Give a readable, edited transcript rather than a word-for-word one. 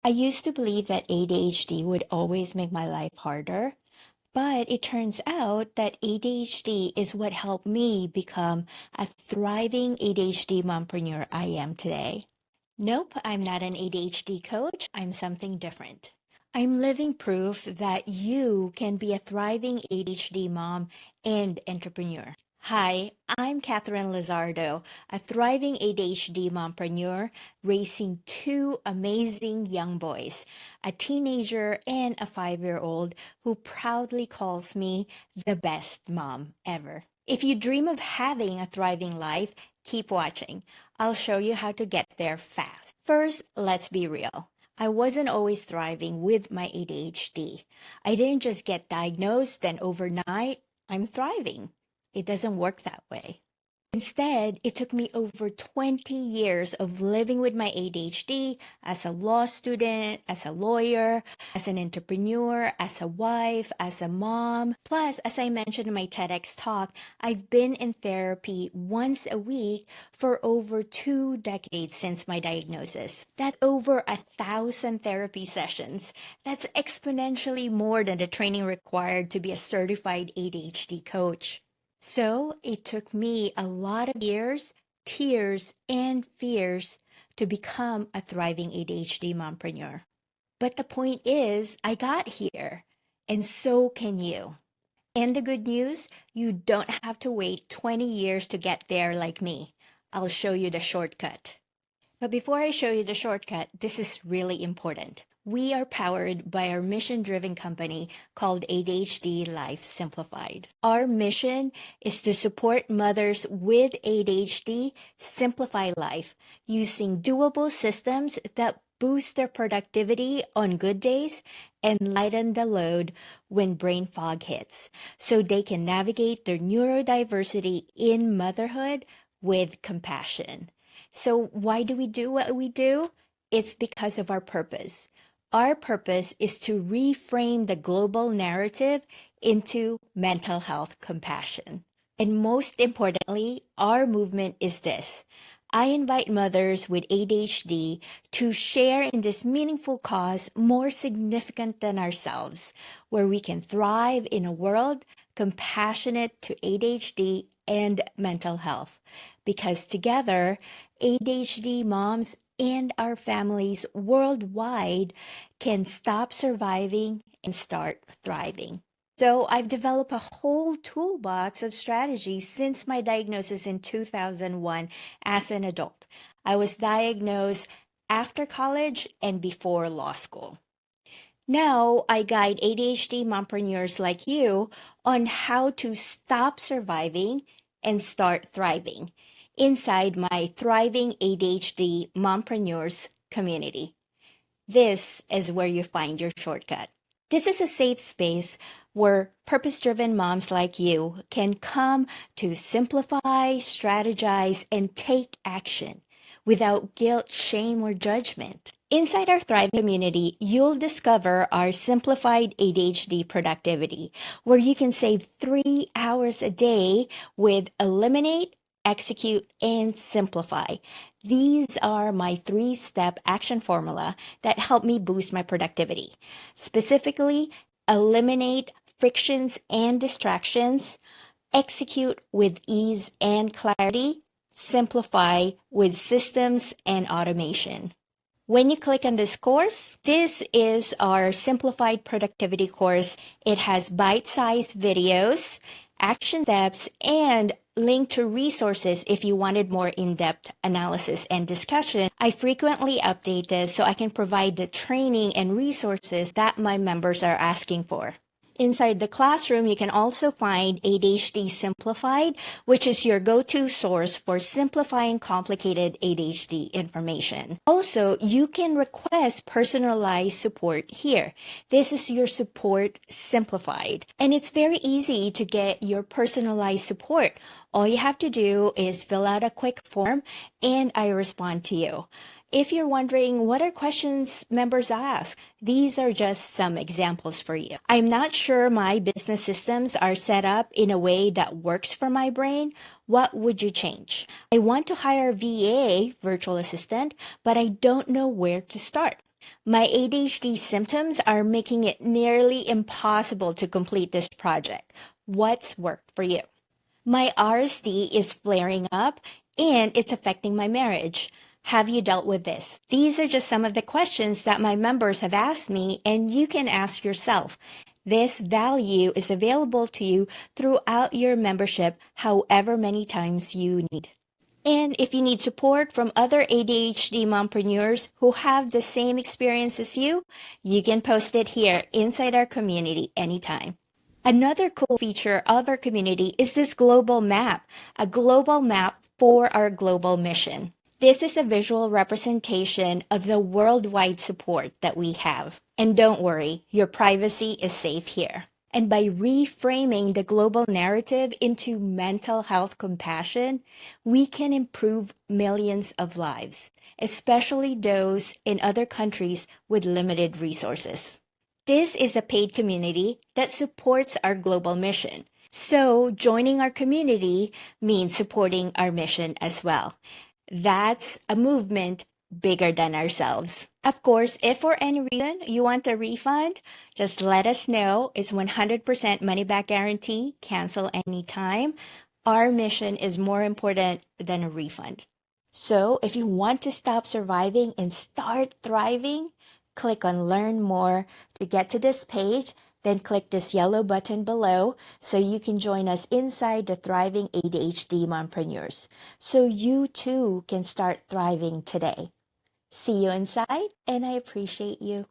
I used to believe that ADHD would always make my life harder, but it turns out that ADHD is what helped me become a thriving ADHD mompreneur I am today. Nope, I'm not an ADHD coach. I'm something different. I'm living proof that you can be a thriving ADHD mom and entrepreneur. Hi, I'm Catherine Lizardo, a thriving ADHD mompreneur raising two amazing young boys, a teenager and a 5-year-old who proudly calls me the best mom ever. If you dream of having a thriving life, keep watching. I'll show you how to get there fast. First, let's be real. I wasn't always thriving with my ADHD. I didn't just get diagnosed, then overnight, I'm thriving. It doesn't work that way. Instead, it took me over 20 years of living with my ADHD as a law student, as a lawyer, as an entrepreneur, as a wife, as a mom. Plus, as I mentioned in my TEDx talk, I've been in therapy once a week for over 2 decades since my diagnosis. That's over 1,000 therapy sessions. That's exponentially more than the training required to be a certified ADHD coach. So it took me a lot of years, tears, and fears to become a thriving ADHD mompreneur. But the point is, I got here, and so can you. And the good news, you don't have to wait 20 years to get there like me. I'll show you the shortcut. But before I show you the shortcut, this is really important. We are powered by our mission-driven company called ADHD Life Simplified. Our mission is to support mothers with ADHD simplify life using doable systems that boost their productivity on good days and lighten the load when brain fog hits, so they can navigate their neurodiversity in motherhood with compassion. So why do we do what we do? It's because of our purpose. Our purpose is to reframe the global narrative into mental health compassion. And most importantly, our movement is this. I invite mothers with ADHD to share in this meaningful cause more significant than ourselves, where we can thrive in a world compassionate to ADHD and mental health. Because together, ADHD moms and our families worldwide can stop surviving and start thriving. So I've developed a whole toolbox of strategies since my diagnosis in 2001 as an adult. I was diagnosed after college and before law school. Now I guide ADHD mompreneurs like you on how to stop surviving and start thriving inside my thriving ADHD mompreneurs community. This is where you find your shortcut. This is a safe space where purpose-driven moms like you can come to simplify, strategize, and take action without guilt, shame, or judgment. Inside our Thrive community, you'll discover our simplified ADHD productivity, where you can save 3 hours a day with Eliminate, Execute, and Simplify. These are my 3-step action formula that help me boost my productivity. Specifically, eliminate frictions and distractions, execute with ease and clarity, simplify with systems and automation. When you click on this course, this is our simplified productivity course. It has bite-sized videos, action steps, and link to resources if you wanted more in-depth analysis and discussion. I frequently update this so I can provide the training and resources that my members are asking for. Inside the classroom, you can also find ADHD Simplified, which is your go-to source for simplifying complicated ADHD information. Also, you can request personalized support here. This is your support simplified. And it's very easy to get your personalized support. All you have to do is fill out a quick form and I respond to you. If you're wondering what are questions members ask, these are just some examples for you. I'm not sure my business systems are set up in a way that works for my brain. What would you change? I want to hire a VA, virtual assistant, but I don't know where to start. My ADHD symptoms are making it nearly impossible to complete this project. What's worked for you? My RSD is flaring up and it's affecting my marriage. Have you dealt with this? These are just some of the questions that my members have asked me, and you can ask yourself. This value is available to you throughout your membership, however many times you need. And if you need support from other ADHD mompreneurs who have the same experience as you can post it here inside our community anytime. Another cool feature of our community is this global map, a global map for our global mission. This is a visual representation of the worldwide support that we have. And don't worry, your privacy is safe here. And by reframing the global narrative into mental health compassion, we can improve millions of lives, especially those in other countries with limited resources. This is a paid community that supports our global mission. So joining our community means supporting our mission as well. That's a movement bigger than ourselves. Of course, if for any reason you want a refund, just let us know. It's 100% money back guarantee, cancel anytime. Our mission is more important than a refund. So if you want to stop surviving and start thriving, click on Learn More to get to this page, then click this yellow button below so you can join us inside the Thriving ADHD Mompreneurs so you too can start thriving today. See you inside, and I appreciate you.